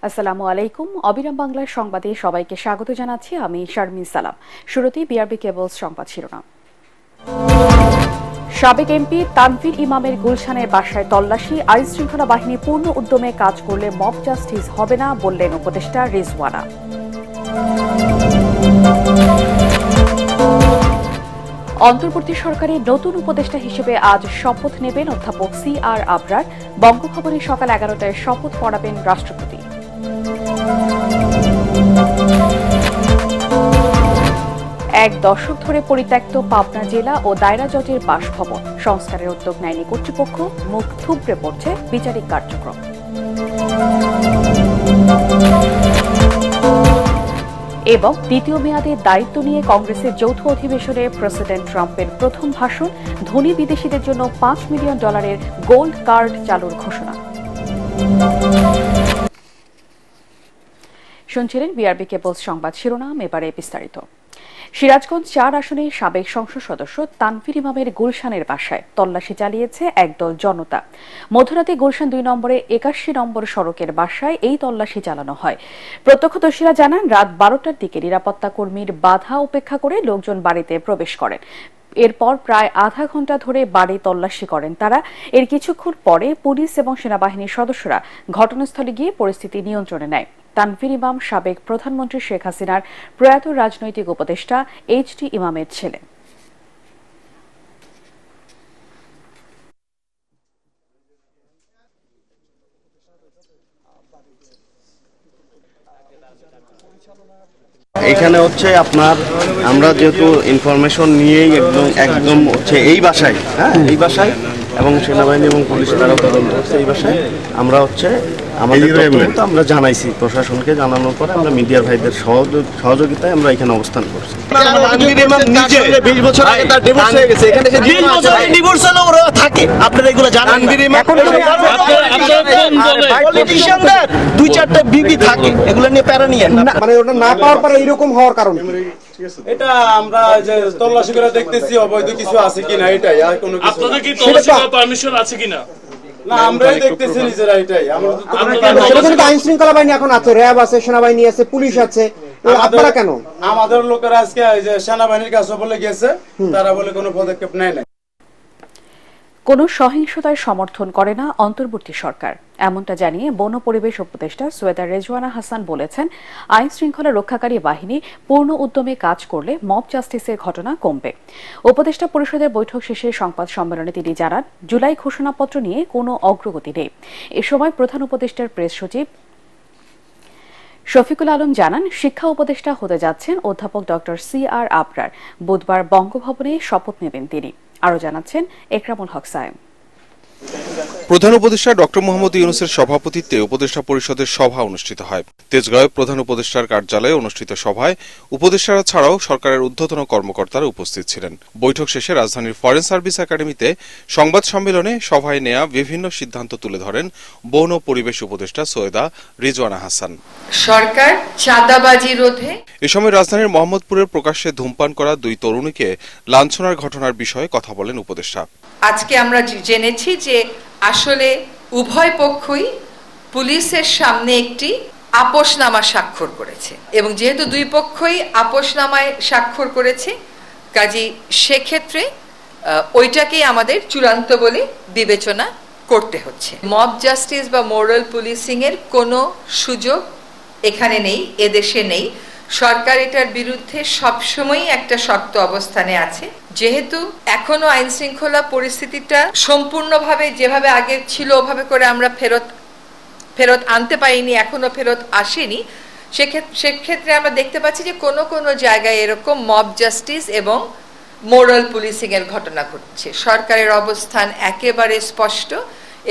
আসসালামু আলাইকুম। অবিরাম বাংলার সংবাদে সবাইকে স্বাগত জানাচ্ছি। আমি শারমিন সালাম। শুরুতেই বিআরবি কেবলস সংবাদ শিরোনাম। সাবেক এমপি তানভীর ইমামের গুলশানের বাসায় তল্লাশি, আইন শৃঙ্খলা বাহিনী পূর্ণ উদ্যমে কাজ করলে মব জাস্টিস হবে না বললেন উপদেষ্টা রিজওয়ানা। অন্তর্বর্তী সরকারের নতুন উপদেষ্টা হিসেবে আজ শপথ নেবেন অধ্যাপক CR আবরার। বঙ্গভবনে সকাল 11টায় শপথ পড়াবেন রাষ্ট্রপতি। এক দশক ধরে পরিত্যক্ত পাবনা জেলা ও দায়রা জজের বাসভবন সংস্কারের উদ্যোগ নেয়নি কর্তৃপক্ষ, মুখ থুবড়ে পড়ছে বিচারিক কার্যক্রম। এবং দ্বিতীয় মেয়াদে দায়িত্ব নিয়ে কংগ্রেসের যৌথ অধিবেশনে প্রেসিডেন্ট ট্রাম্পের প্রথম ভাষণ, ধনী বিদেশিদের জন্য $5 মিলিয়ন গোল্ড কার্ড চালুর ঘোষণা। শুনছিলেন বিআরবি কেবলস সংবাদ শিরোনাম, এবারে বিস্তারিত। সিরাজগঞ্জ 4 আসনের সাবেক সংসদ সদস্য তানভীর ইমামের গুলশানের বাসায় তল্লাশি চালিয়েছে একদল জনতা। মধ্যরাতে গুলশান 2 নম্বরে 81 নম্বর সড়কের বাসায় এই তল্লাশি চালানো হয়। প্রত্যক্ষদর্শীরা জানান, রাত 12টার দিকে নিরাপত্তা কর্মীর বাধা উপেক্ষা করে লোকজন বাড়িতে প্রবেশ করেন। এরপর প্রায় আধা ঘন্টা ধরে বাড়ি তল্লাশি করেন তারা। এর কিছুক্ষণ পরে পুলিশ এবং সেনাবাহিনীর সদস্যরা ঘটনাস্থলে গিয়ে পরিস্থিতি নিয়ন্ত্রণে নেয়। তানভীর ইমাম সাবেক প্রধানমন্ত্রী শেখ হাসিনার প্রয়াত রাজনৈতিক উপদেষ্টা HD ইমামের ছেলে। এখানে হচ্ছে আপনার আমরা যেহেতু ইনফরমেশন নিয়েই একদম হচ্ছে এই বাসায়, এই বাসায় এবং সেনাবাহিনী এবং পুলিশ তারাও তদন্ত হচ্ছে এই বাসায়। আমরা হচ্ছে আমাদের তথ্য আমরা জানাইছি, প্রশাসনকে জানানোর পরে আমরা মিডিয়ার ভাইদের সহযোগিতায় আমরা এখানে অবস্থান করছি। দুই চারটা বিবি থাকে, এগুলো নিয়ে প্যারা নিয়ে মানে ওটা না পাওয়ার পরে এইরকম হওয়ার কারণ এটা আমরা যে তল্লাশি করে দেখতেছি অবৈধ কিছু আছে কিনা, এটাই। আর কোনো কিছু আপনাদের কি তল্লাশি করার পারমিশন আছে কিনা? না, আমরাই দেখতেছি নিজেরা, এটাই। আইন শৃঙ্খলা বাহিনী এখন আছে, র্যাব আছে, সেনাবাহিনী আছে, পুলিশ আছে, আপনারা কেন? আমাদের লোকেরা আজকে যে সেনাবাহিনীর কাছে বলে গেছে, তারা বলে কোনো পদক্ষেপ নেয় না। কোনো সহিংসতায় সমর্থন করে না অন্তর্বর্তী সরকার, এমনটা জানিয়ে বন পরিবেশ উপদেষ্টা সৈয়দা রেজওয়ানা হাসান বলেছেন, আইন শৃঙ্খলা রক্ষাকারী বাহিনী পূর্ণ উদ্যমে কাজ করলে মব জাস্টিসের ঘটনা কমবে। উপদেষ্টা পরিষদের বৈঠক শেষে সংবাদ সম্মেলনে তিনি জানান, জুলাই ঘোষণাপত্র নিয়ে কোনো অগ্রগতি নেই। এ সময় প্রধান উপদেষ্টার প্রেস সচিব শফিকুল আলম জানান, শিক্ষা উপদেষ্টা হতে যাচ্ছেন অধ্যাপক ডক্টর CR আবরার। বুধবার বঙ্গভবনে শপথ নেবেন তিনি। আরও জানাচ্ছেন একরামুল হক সায়েম। প্রধান উপদেষ্টা ডক্টর মোহাম্মদ ইউনূসের সভাপতিত্বে উপদেষ্টা পরিষদের সভা অনুষ্ঠিত হয়। তেজগাঁয়ে প্রধান উপদেষ্টার কার্যালয়ে অনুষ্ঠিত সভায় উপদেষ্টারা ছাড়াও সরকারের ঊর্ধ্বতন কর্মকর্তারা উপস্থিত ছিলেন। বৈঠক শেষে রাজধানীর ফরেন সার্ভিস একাডেমিতে সংবাদ সম্মেলনে সভায় নেয়া বিভিন্ন সিদ্ধান্ত তুলে ধরেন বন ও পরিবেশ উপদেষ্টা সৈয়দা রিজওয়ানা হাসান। সরকার চাঁদাবাজি রোধে এ সময় রাজধানীর মোহাম্মদপুরের প্রকাশ্যে ধূমপান করা 2 তরুণীকে লাঞ্ছনার ঘটনার বিষয়ে কথা বলেন উপদেষ্টা। আজকে আমরা জেনেছি যে আসলে উভয় পক্ষই পুলিশের সামনে একটি আপোষনামা স্বাক্ষর করেছে, এবং যেহেতু 2 পক্ষই আপোষনামায় স্বাক্ষর করেছে, কাজেই সেক্ষেত্রে ওইটাকেই আমাদের চূড়ান্ত বলে বিবেচনা করতে হচ্ছে। মব জাস্টিস বা মোরাল পুলিশিং এর কোনো সুযোগ এখানে নেই, এদেশে নেই। সরকার এটার বিরুদ্ধে সবসময়ই একটা শক্ত অবস্থানে আছে। যেহেতু এখনো আইন শৃঙ্খলা পরিস্থিতিটা সম্পূর্ণভাবে যেভাবে আগে ছিল ওভাবে করে আমরা ফেরত আনতে পারিনি, এখনো ফেরত আসেনি, সেক্ষেত্রে আমরা দেখতে পাচ্ছি যে কোনো জায়গায় এরকম মব জাস্টিস এবং মোরাল পুলিশিং এর ঘটনা ঘটছে। সরকারের অবস্থান একেবারে স্পষ্ট,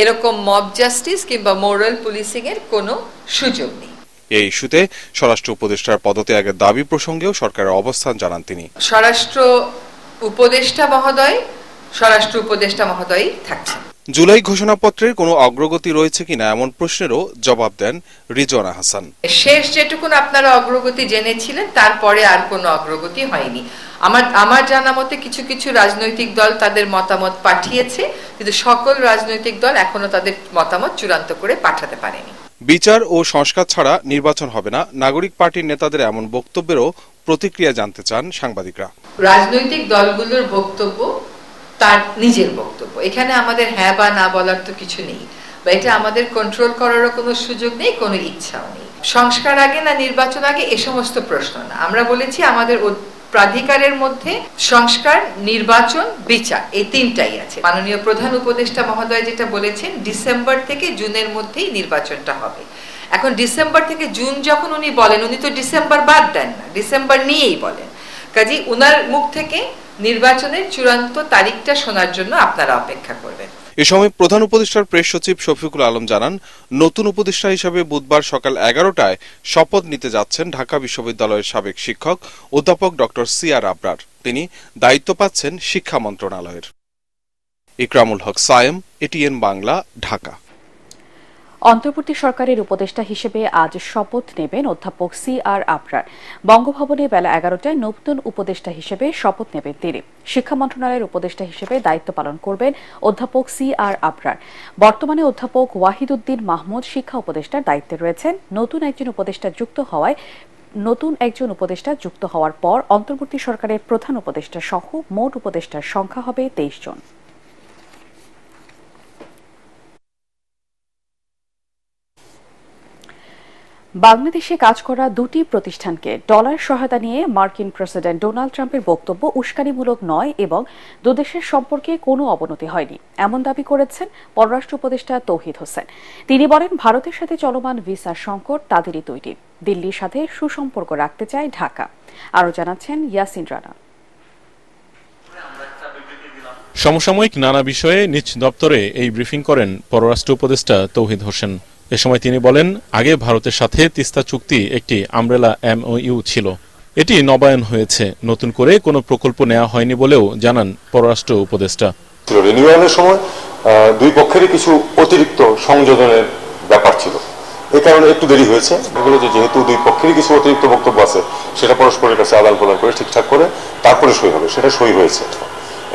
এরকম মব জাস্টিস কিংবা মোরাল পুলিশিং এর কোনো সুযোগ নেই। এই ইস্যুতে স্বরাষ্ট্র উপদেষ্টার পদত্যাগের দাবি প্রসঙ্গেও সরকারের অবস্থান জানান তিনি। স্বরাষ্ট্র উপদেষ্টা মহোদয় থাকছেন। জুলাই ঘোষণাপত্রের কোনো অগ্রগতি রয়েছে কিনা এমন প্রশ্নেরও জবাব দেন রিজওয়ানা হাসান। শেষ যেটুকুন আপনারা অগ্রগতি জেনেছিলেন, তারপরে আর কোনো অগ্রগতি হয়নি। আমার জানা মতে কিছু রাজনৈতিক দল তাদের মতামত পাঠিয়েছে, কিন্তু সকল রাজনৈতিক দল এখনো তাদের মতামত চূড়ান্ত করে পাঠাতে পারেনি। বিচার ও সংস্কার ছাড়া নির্বাচন হবে না, নাগরিক পার্টির নেতাদের এমন বক্তব্যেরও প্রতিক্রিয়া জানতে চান সাংবাদিকরা। রাজনৈতিক দলগুলোর বক্তব্য তার নিজের বক্তব্য, এখানে আমাদের হ্যাঁ বা না বলার তো কিছু নেই, বা এটা আমাদের কন্ট্রোল করারও কোনো সুযোগ নেই, কোনো ইচ্ছাও নেই। সংস্কার আগে না নির্বাচন আগে এ সমস্ত প্রশ্ন না, আমরা বলেছি আমাদের প্রাধিকারের মধ্যে সংস্কার, নির্বাচন, বিচার এই তিনটাই আছে। মাননীয় প্রধান উপদেষ্টা মহোদয় যেটা বলেছেন, ডিসেম্বর থেকে জুনের মধ্যেই নির্বাচনটা হবে। এখন ডিসেম্বর থেকে জুন যখন উনি বলেন, উনি তো ডিসেম্বর বাদ দেন না, ডিসেম্বর নিয়েই বলেন। কাজেই উনার মুখ থেকে নির্বাচনের চূড়ান্ত তারিখটা শোনার জন্য আপনারা অপেক্ষা করবেন। এ সময় প্রধান উপদেষ্টার প্রেস সচিব শফিকুল আলম জানান, নতুন উপদেষ্টা হিসেবে বুধবার সকাল 11টায় শপথ নিতে যাচ্ছেন ঢাকা বিশ্ববিদ্যালয়ের সাবেক শিক্ষক অধ্যাপক ডক্টর সিআর আবরার। তিনি দায়িত্ব পাচ্ছেন শিক্ষা মন্ত্রণালয়ের। ইকরামুল হক সায়েম, এটিএন বাংলা, ঢাকা। অন্তর্বর্তী সরকারের উপদেষ্টা হিসেবে আজ শপথ নেবেন অধ্যাপক সিআর আবরার। বঙ্গভবনে বেলা 11টায় নতুন উপদেষ্টা হিসেবে শপথ নেবেন তিনি। শিক্ষা মন্ত্রণালয়ের উপদেষ্টা হিসেবে দায়িত্ব পালন করবেন অধ্যাপক সিআর আবরার। বর্তমানে অধ্যাপক ওয়াহিদুদ্দিন মাহমুদ শিক্ষা উপদেষ্টার দায়িত্বে রয়েছেন। নতুন একজন উপদেষ্টা যুক্ত হওয়ার পর অন্তর্বর্তী সরকারের প্রধান উপদেষ্টা সহ মোট উপদেষ্টার সংখ্যা হবে 23 জন। বাংলাদেশে কাজ করা দুটি প্রতিষ্ঠানকে ডলার সহায়তা নিয়ে মার্কিন প্রেসিডেন্ট ডোনাল্ড ট্রাম্পের বক্তব্য উস্কানিমূলক নয় এবং দুদেশের সম্পর্কে কোনো অবনতি হয়নি, এমন দাবি করেছেন পররাষ্ট্র উপদেষ্টা তৌহিদ হোসেন। তিনি বলেন, ভারতের সাথে চলমান ভিসা সংকট তাদেরই তৈরি। দিল্লির সাথে সুসম্পর্ক রাখতে চায় ঢাকা। আরও জানাচ্ছেন ইয়াসিন রানা। সমসাময়িক নানা বিষয়ে নিজ দপ্তরে এই ব্রিফিং করেন পররাষ্ট্র উপদেষ্টা তৌহিদ হোসেন। এ সময় তিনি বলেন, আগে ভারতের সাথে তিস্তা চুক্তি একটি আমব্রেলা MOU ছিল, এটি নবায়ন হয়েছে, নতুন করে কোনো প্রকল্প নেওয়া হয়নি বলেও জানান পররাষ্ট্র উপদেষ্টা। রিনিউয়ালের সময় দুই পক্ষেরই কিছু অতিরিক্ত সংযোজনের ব্যাপার ছিল, এই কারণে একটু দেরি হয়েছে। এগুলো যেহেতু দুই পক্ষেরই কিছু অতিরিক্ত বক্তব্য আছে, সেটা পরস্পরের কাছে আদান প্রদান করে ঠিকঠাক করে তারপরে সই হবে, সেটা সই হয়েছে,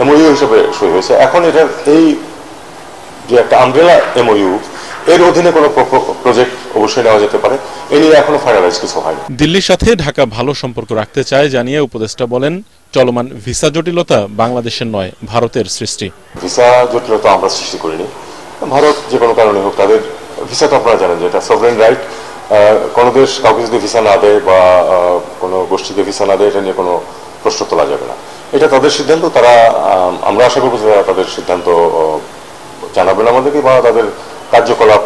MOU হিসেবে সই হয়েছে। এখন এটার এই যে একটা আমব্রেলা MOU, এর অধীনে কোনো প্রজেক্ট অবশ্যই নেওয়া যেতে পারে, এ নিয়ে এখনো ফাইনালাইজ কিছু হয়নি। দিল্লির সাথে ঢাকা ভালো সম্পর্ক রাখতে চায় জানিয়ে উপদেষ্টা বলেন, চলমান ভিসা জটিলতা বাংলাদেশের নয়, ভারতের সৃষ্টি। ভিসা জটিলতা আমরা সৃষ্টি করিনি, ভারত যে কোনো কারণে হোক, তাদের ভিসা তো আপনারা জানেন যে এটা সভরেন রাইট। কোনো দেশ কাউকে যদি ভিসা না দেয় বা কোনো গোষ্ঠীকে ভিসা না দেয়, এটা নিয়ে কোনো প্রশ্ন তোলা যাবে না, এটা তাদের সিদ্ধান্ত। তারা, আমরা আশা করবো যে তাদের সিদ্ধান্ত জানাবেন আমাদেরকে বা তাদের কার্যকলাপ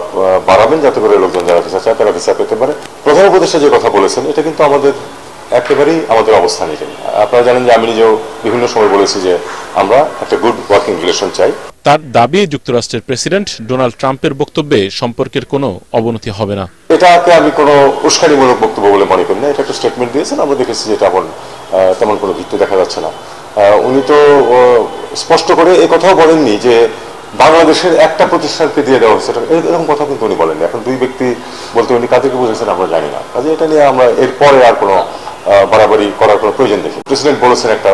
বাড়াবেন, যাতে করে লোকজন যারা ভিসা চায় তারা ভিসা পেতে পারে। প্রধান উপদেষ্টা যে কথা বলেছেন, এটা কিন্তু আমাদের একেবারেই আমাদের অবস্থান এটাই। আপনারা জানেন যে আমি নিজেও বিভিন্ন সময় বলেছি যে আমরা একটা গুড ওয়ার্কিং রিলেশন চাই। তার দাবি, যুক্তরাষ্ট্রের প্রেসিডেন্ট ডোনাল্ড ট্রাম্পের বক্তব্যে সম্পর্কের কোনো অবনতি হবে না। এটাকে আমি কোনো উস্কানিমূলক বক্তব্য বলে মনে করি না, এটা একটা স্টেটমেন্ট দিয়েছেন, আমরা দেখেছি যে তেমন কোনো ভিত্তি দেখা যাচ্ছে না। উনি তো স্পষ্ট করে এই কথাও বলেননি যে বাংলাদেশের একটা প্রতিষ্ঠানকে দিয়ে দেওয়া হয়েছে, এরকম কথা কিন্তু উনি বলেননি। এখন দুই ব্যক্তি বলতে উনি কাদেরকে বুঝেছেন আমরা জানি না, কাজে এটা নিয়ে আমরা এরপরে আর কোনো বাড়াবাড়ি করার কোনো প্রয়োজন দেখি। প্রেসিডেন্ট বলেছেন একটা,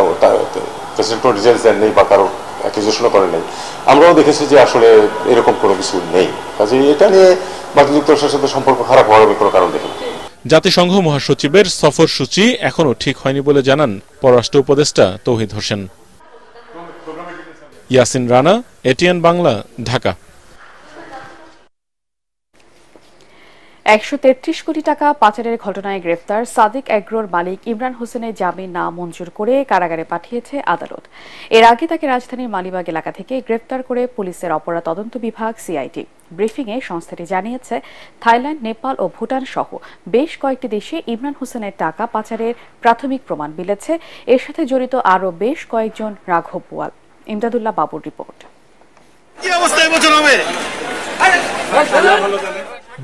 প্রেসিডেন্ট কোনো ডিটেলস দেন নেই বা কারো অ্যাকিউজেশনও করেন নেই, আমরাও দেখেছি যে আসলে এরকম কোনো কিছু নেই। কাজে এটা নিয়ে মার্কিন যুক্তরাষ্ট্রের সাথে সম্পর্ক খারাপ হওয়ার আমি কোনো কারণ দেখি। জাতিসংঘ মহাসচিবের সফর সূচি এখনো ঠিক হয়নি বলে জানান পররাষ্ট্র উপদেষ্টা তৌহিদ হোসেন। ইয়াসিন রানা, এটিএন বাংলা, ঢাকা। 133 কোটি টাকা পাচারের ঘটনায় গ্রেফতার সাদিক এগ্রোর মালিক ইমরান হোসেনের জামিন না মঞ্জুর করে কারাগারে পাঠিয়েছে আদালত। এর আগে তাকে রাজধানীর মালিবাগ এলাকা থেকে গ্রেফতার করে পুলিশের অপরাধ তদন্ত বিভাগ CID। ব্রিফিংয়ে সংস্থাটি জানিয়েছে, থাইল্যান্ড, নেপাল ও ভুটান সহ বেশ কয়েকটি দেশে ইমরান হোসেনের টাকা পাচারের প্রাথমিক প্রমাণ মিলেছে। এর সাথে জড়িত আরও বেশ কয়েকজন রাঘব বোয়াল। ইমদাদুল্লাহ বাবুর রিপোর্ট।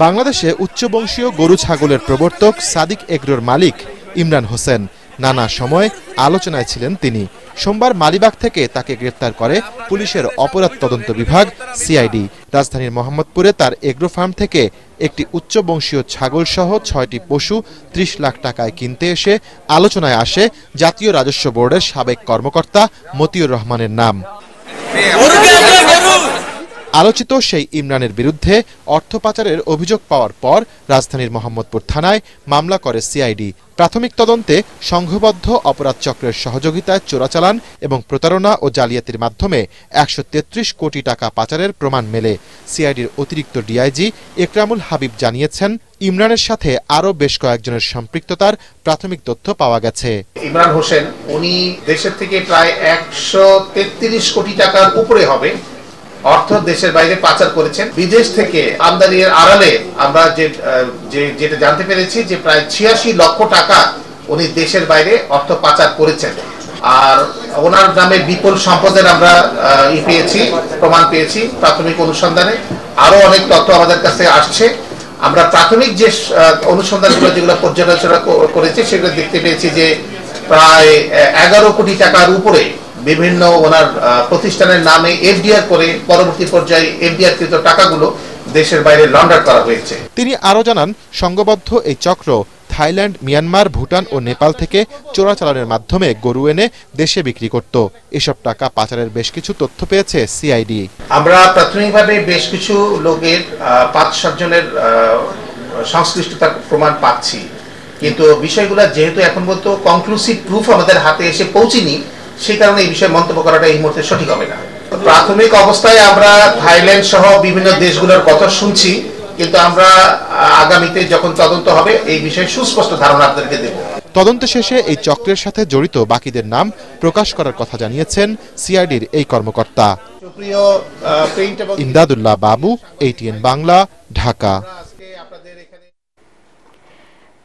বাংলাদেশে উচ্চবংশীয় গরু ছাগলের প্রবর্তক সাদিক এগ্রোর মালিক ইমরান হোসেন নানা সময় আলোচনায় ছিলেন তিনি। সোমবার মালিবাগ থেকে তাকে গ্রেফতার করে পুলিশের অপরাধ তদন্ত বিভাগ CID। রাজধানীর মোহাম্মদপুরে তার এগ্রো ফার্ম থেকে একটি উচ্চবংশীয় ছাগল সহ 6টি পশু 30 লাখ টাকায় কিনতে এসে আলোচনায় আসে জাতীয় রাজস্ব বোর্ডের সাবেক কর্মকর্তা মতিউর রহমানের নাম। আলোচিত সেই ইমরানের বিরুদ্ধে অর্থ পাচারের অভিযোগ পাওয়ার পর রাজধানীর মোহাম্মদপুর থানায় মামলা করে সিআইডি। প্রাথমিক তদন্তে সংঘবদ্ধ অপরাধ চক্রের সহযোগিতায় চোরাচালান এবং প্রতারণা ও জালিয়াতির মাধ্যমে ১৩৩ কোটি টাকা পাচারের প্রমাণ মেলে। সিআইডির অতিরিক্ত ডিআইজি একরামুল হাবিব জানিয়েছেন, ইমরানের সাথে আরও বেশ কয়েকজনের সম্পৃক্ততার প্রাথমিক তথ্য পাওয়া গেছে। ইমরান হোসেন উনি দেশের থেকে প্রায় ১৩৩ কোটি টাকার উপরে হবে অর্থ দেশের বাইরে পাচার করেছেন। বিদেশ থেকে আমদানির আড়ালে আমরা যেটা জানতে পেরেছি যে প্রায় ৮৬ লক্ষ টাকা উনি দেশের বাইরে অর্থ পাচার করেছেন। আর ওনার নামে বিপুল সম্পদের আমরা প্রমাণ পেয়েছি প্রাথমিক অনুসন্ধানে। আরো অনেক তথ্য আমাদের কাছে আসছে। আমরা প্রাথমিক যে অনুসন্ধানগুলো যেগুলো পর্যালোচনা করেছি সেগুলো দেখতে পেয়েছি যে প্রায় ১১ কোটি টাকার উপরে বিভিন্ন ওনার প্রতিষ্ঠানের নামে এফডিআর করে পরবর্তী পর্যায়ে এফডিআর কৃত টাকাগুলো দেশের বাইরে লন্ডার করা হয়েছে। তিনি আরও জানান, সংঘবদ্ধ এই চক্র থাইল্যান্ড, মিয়ানমার, ভুটান ও নেপাল থেকে চোরাচালানের মাধ্যমে গরু এনে দেশে বিক্রি করত। এসব টাকা পাচারের বেশ কিছু তথ্য পেয়েছে সিআইডি। আমরা প্রাথমিকভাবে বেশ কিছু লোকের ৫-৭ জনের সংশ্লিষ্টতার প্রমাণ পাচ্ছি, কিন্তু বিষয়গুলো যেহেতু এখন পর্যন্ত কনক্লুসিভ প্রুফ আমাদের হাতে এসে পৌঁছেনি, সেই কারণে এই বিষয়ে মন্তব্য করাটা এই মুহূর্তে সঠিক হবে না। প্রাথমিক অবস্থায় আমরা থাইল্যান্ড সহ বিভিন্ন দেশগুলোর কথা শুনছি, কিন্তু আমরা আগামীতে যখন তদন্ত হবে এই বিষয়ে সুস্পষ্ট ধারণা আপনাদেরকে দেব। তদন্ত শেষে এই চক্রের সাথে জড়িত বাকিদের নাম প্রকাশ করার কথা জানিয়েছেন সিআইডির এই কর্মকর্তা। ইমদাদুল্লাহ বাবু, ATN বাংলা, ঢাকা।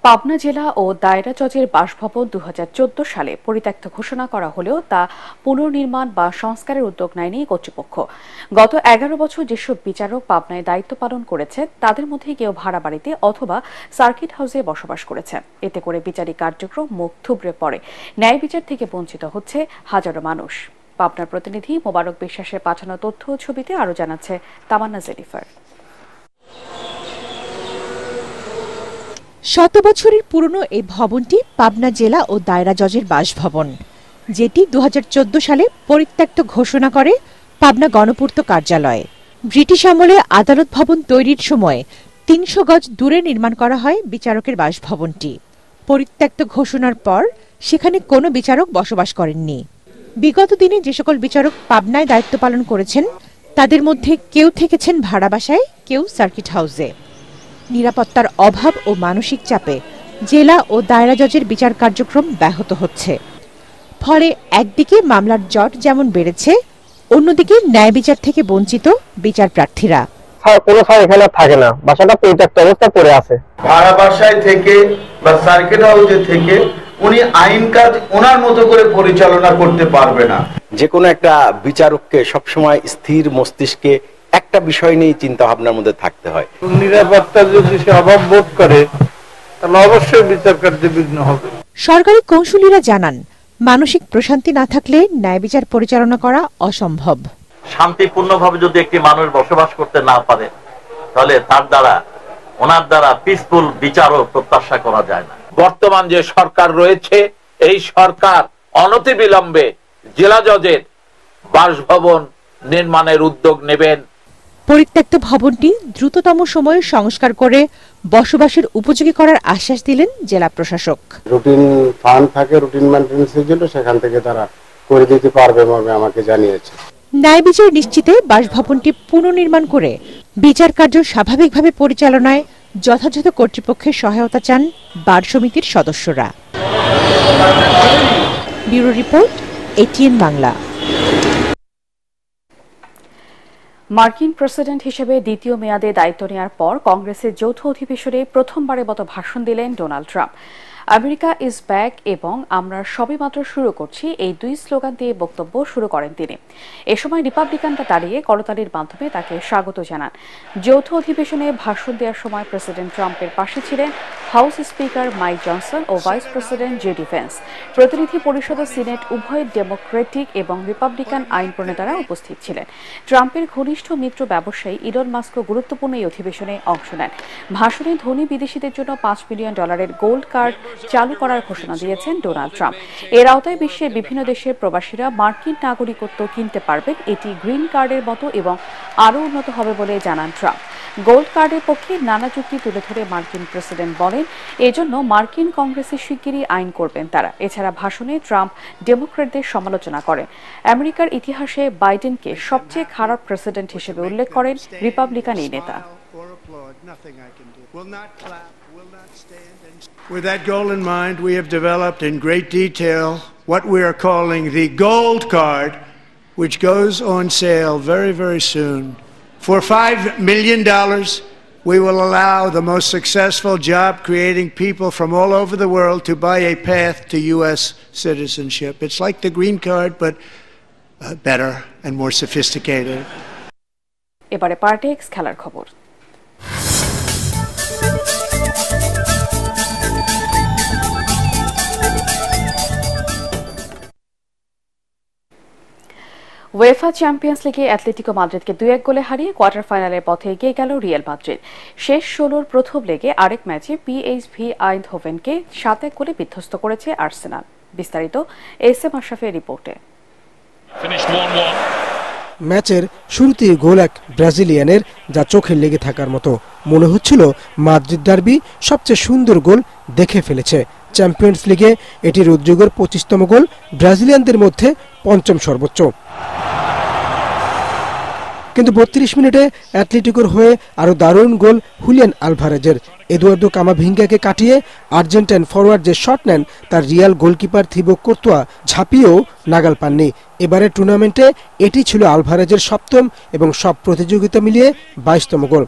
পাবনা জেলা ও দায়রা জজের বাসভবন ২০১৪ সালে পরিত্যক্ত ঘোষণা করা হলেও তা পুনর্নির্মাণ বা সংস্কারের উদ্যোগ নেয়নি কর্তৃপক্ষ। গত ১১ বছর যেসব বিচারক পাবনায় দায়িত্ব পালন করেছে তাদের মধ্যে কেউ ভাড়া বাড়িতে অথবা সার্কিট হাউসে বসবাস করেছে। এতে করে বিচারিক কার্যক্রম মুখ থুবড়ে পড়ে, ন্যায় বিচার থেকে বঞ্চিত হচ্ছে হাজারো মানুষ। পাবনার প্রতিনিধি মোবারক বিশ্বাসের পাঠানো তথ্য ও ছবিতে আরও জানাচ্ছে তামান্না জেনিফার। শত বছরের পুরনো এই ভবনটি পাবনা জেলা ও দায়রা জজের বাসভবন, যেটি ২০১৪ সালে পরিত্যক্ত ঘোষণা করে পাবনা গণপূর্ত কার্যালয়। ব্রিটিশ আমলে আদালত ভবন তৈরির সময় ৩০০ গজ দূরে নির্মাণ করা হয় বিচারকের বাসভবনটি। পরিত্যক্ত ঘোষণার পর সেখানে কোনো বিচারক বসবাস করেননি। বিগত দিনে যে সকল বিচারক পাবনায় দায়িত্ব পালন করেছেন তাদের মধ্যে কেউ থেকেছেন ভাড়া বাসায়, কেউ সার্কিট হাউসে। নিরাপত্তার অভাব ও মানসিক চাপে জেলা ও দায়রা জজের বিচার কার্যক্রম ব্যাহত হচ্ছে। ফলে একদিকে মামলার জট যেমন বেড়েছে, অন্যদিকে ন্যায় বিচার থেকে বঞ্চিত বিচার প্রার্থীরা। কোনো এখানে থাকে না, বাসাটা পরিত্যক্ত অবস্থায় পড়ে আছে। ভাড়া বাসায় থেকে বা সার্কিট হাউসে থেকে উনি আইন কাজ ওনার মতো করে পরিচালনা করতে পারবে না। যে কোনো একটা বিচারককে সবসময় স্থির মস্তিষ্কে একটা বিষয় নিয়ে চিন্তা ভাবনার মধ্যে থাকতে হয়। নিরাপত্তার যদি সে অভাব বোধ করে তাহলে অবশ্যই বিচার কার্যে বিঘ্ন হবে। সরকারি কৌঁসুলিরা জানান, মানসিক প্রশান্তি না থাকলে ন্যায় বিচার পরিচালনা করা অসম্ভব। শান্তিপূর্ণভাবে যদি একটি মানুষ বসবাস করতে না পারে তাহলে ওনার দ্বারা পিসফুল বিচারও প্রত্যাশা করা যায় না। বর্তমান যে সরকার রয়েছে এই সরকার অনতিবিলম্বে জেলা জজের বাসভবন নির্মাণের উদ্যোগ নেবেন। পরিত্যক্ত ভবনটি দ্রুততম সময়ে সংস্কার করে বসবাসের উপযোগী করার আশ্বাস দিলেন জেলা প্রশাসক। রুটিন ফান্ড থাকে, রুটিন মেইনটেন্যান্সের জন্য সেখান থেকে তারা করে দিতে পারবে বলে আমাকে জানিয়েছে। ন্যায় বিচার নিশ্চিতে বাসভবনটি পুনর্নির্মাণ করে বিচার কার্য স্বাভাবিকভাবে পরিচালনায় যথাযথ কর্তৃপক্ষের সহায়তা চান বার সমিতির সদস্যরা। Bureau report, ATN Bangla. মার্কিন প্রেসিডেন্ট হিসেবে দ্বিতীয় মেয়াদে দায়িত্ব নেওয়ার পর কংগ্রেসের যৌথ অধিবেশনে প্রথমবারের মতো ভাষণ দিলেন Donald Trump. America is back এবং আমরা সবেমাত্র শুরু করছি, এই দুই স্লোগান দিয়ে বক্তব্য শুরু করেন তিনি। এ সময় রিপাবলিকানরা দাঁড়িয়ে করতালির মাধ্যমে তাকে স্বাগত জানান। যৌথ অধিবেশনে ভাষণ দেওয়ার সময় প্রেসিডেন্ট ট্রাম্পের পাশে ছিলেন হাউস স্পিকার মাইক জনসন ও ভাইস প্রেসিডেন্ট জেডি ভেন্স। প্রতিনিধি পরিষদ ও সিনেট উভয় ডেমোক্রেটিক এবং রিপাবলিকান আইন প্রণেতারা উপস্থিত ছিলেন। ট্রাম্পের ঘনিষ্ঠ মিত্র ব্যবসায়ী ইলন মাস্কও গুরুত্বপূর্ণ এই অধিবেশনে অংশ নেন। ভাষণে ধনী বিদেশিদের জন্য $5 মিলিয়ন গোল্ড কার্ড চালু করার ঘোষণা দিয়েছেন ডোনাল্ড ট্রাম্প। এর আওতায় বিশ্বের বিভিন্ন দেশের প্রবাসীরা মার্কিন নাগরিকত্ব কিনতে পারবেন। এটি গ্রিন কার্ডের মতো এবং আরও উন্নত হবে বলে জানান ট্রাম্প। গোল্ড কার্ডের পক্ষে নানা যুক্তি তুলে ধরে মার্কিন প্রেসিডেন্ট বলেন এজন্য মার্কিন কংগ্রেসের শিগগিরই আইন করবেন তারা। এছাড়া ভাষণে ট্রাম্প ডেমোক্র্যাটদের সমালোচনা করেন। আমেরিকার ইতিহাসে বাইডেনকে সবচেয়ে খারাপ প্রেসিডেন্ট হিসেবে উল্লেখ করেন রিপাবলিকান এই নেতা। With that goal in mind, we have developed in great detail what we are calling the Gold Card, which goes on sale very, very soon. For $5 million, we will allow the most successful job-creating people from all over the world to buy a path to U.S. citizenship. It's like the green card, but better and more sophisticated. এবারে পার্টেক্স খেলার খবর। UEFA champions লিগে Atletico মাদ্রিদকে 2-1 গোলে হারিয়ে quarter ফাইনালের পথে এগিয়ে গেল রিয়াল মাদ্রিদ। শেষ 16-র প্রথম লেগে আরেক ম্যাচে পিএসভি আইনহোভেনকে 7-1 গোলে বিধ্বস্ত করেছে আর্সেনাল। বিস্তারিত এসএম আশরাফের রিপোর্টে। ম্যাচের শুরুতেই গোল এক ব্রাজিলিয়ানের, যা চোখে লেগে থাকার মতো। মনে হচ্ছিল মাদ্রিদ ডার্বি সবচেয়ে সুন্দর গোল দেখে ফেলেছে। চ্যাম্পিয়ন্স লিগে এটি রদ্রিগোর 25তম গোল, ব্রাজিলিয়ানদের মধ্যে 5ম সর্বোচ্চ। কিন্তু 32 মিনিটে অ্যাটলেটিকোর হয়ে আরো দারুণ গোল হুলিয়ান আলভারেজের। এদুয়ার্দো কামাভিঙ্গাকে কাটিয়ে আর্জেন্টাইন ফরওয়ার্ড যে শট নেন তার রিয়াল গোলকিপার থিবো কোর্তোয়া ঝাঁপিয়েও নাগাল পাননি। এবারের টুর্নামেন্টে এটি ছিল আলভারেজের 7ম এবং সব প্রতিযোগিতা মিলিয়ে 22তম গোল।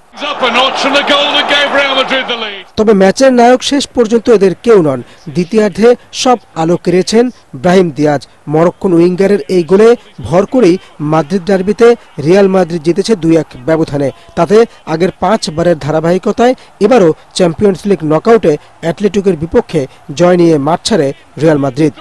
তবে ম্যাচের নায়ক শেষ পর্যন্ত এদের কেউ নন। দ্বিতীয়ার্ধে সব আলো কেড়েছেন ব্রাহিম দিয়াজ। মরক্কোন উইঙ্গারের এই গোলে ভর করেই মাদ্রিদ ডার্বিতে রিয়াল মাদ্রিদ জিতেছে 2-1 ব্যবধানে। তাতে আগের 5 বারের ধারাবাহিকতায় এবারও চ্যাম্পিয়ন্স লিগ নকআউটে অ্যাটলেটিকোর বিপক্ষে জয় নিয়ে মাঠ ছাড়ে রিয়াল মাদ্রিদ।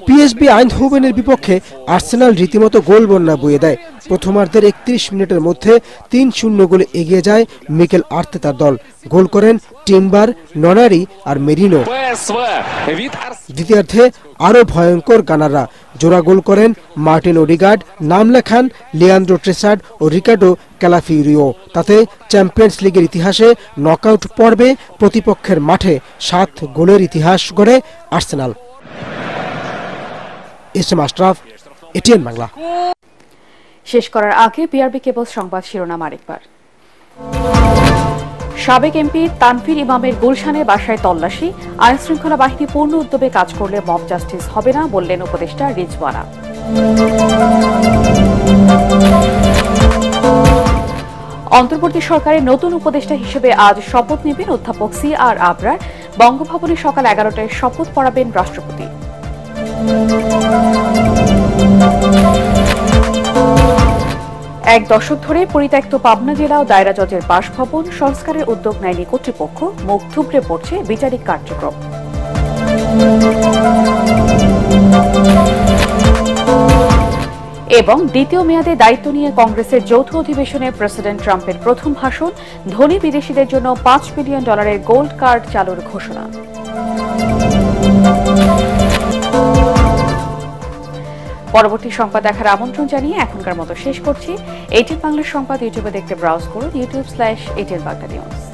পিএসভি আইনহোভেনের বিপক্ষে আর্সেনাল রীতিমতো গোল বন্যা বয়ে দেয়। প্রথমার্ধের 31 মিনিটের মধ্যে 3-0 গোলে এগিয়ে যায় মিকেল আর্তেতার দল। গোল করেন টিম্বার, ননারি আর মেরিনো। দ্বিতীয়ার্ধে আরো ভয়ঙ্কর গানাররা। জোড়া গোল করেন মার্টিন ওডিগার্ড, নাম লেখান লিয়ান্দ্রো ট্রেসার্ড ও রিকার্ডো ক্যালাফিওরিও। তাতে চ্যাম্পিয়ন্স লিগের ইতিহাসে নকআউট পর্বে প্রতিপক্ষের মাঠে 7 গোলের ইতিহাস গড়ে Arsenal. SM Ashraf, ATN Bangla. শেষ করার আগে বিআরবি কেবল সংবাদ শিরোনাম আরেকবার। সাবেক এমপি তানভীর ইমামের গুলশানের বাসায় তল্লাশি, আইন শৃঙ্খলা বাহিনী পূর্ণ উদ্যোগে কাজ করলে মব জাস্টিস হবে না বললেন উপদেষ্টা রিজওয়ানা। অন্তর্বর্তী সরকারের নতুন উপদেষ্টা হিসেবে আজ শপথ নেবেন অধ্যাপক সি.আর. আবরার। বঙ্গভবনে সকাল 11টায় শপথ পড়াবেন রাষ্ট্রপতি। এক দশক ধরে পরিত্যক্ত পাবনা জেলা ও দায়রা জজের বাসভবন সংস্কারের উদ্যোগ নেয়নি কর্তৃপক্ষ, মুখ থুবড়ে পড়ছে বিচারিক কার্যক্রম। এবং দ্বিতীয় মেয়াদে দায়িত্ব নিয়ে কংগ্রেসের যৌথ অধিবেশনে প্রেসিডেন্ট ট্রাম্পের প্রথম ভাষণ, ধনী বিদেশিদের জন্য $5 বিলিয়ন গোল্ড কার্ড চালুর ঘোষণা। পরবর্তী সংবাদ দেখার আমন্ত্রণ জানিয়ে এখনকার মতো শেষ করছি। এটিএন বাংলার সংবাদ ইউটিউবে দেখতে ব্রাউজ করুন youtube/ATN Bagla News।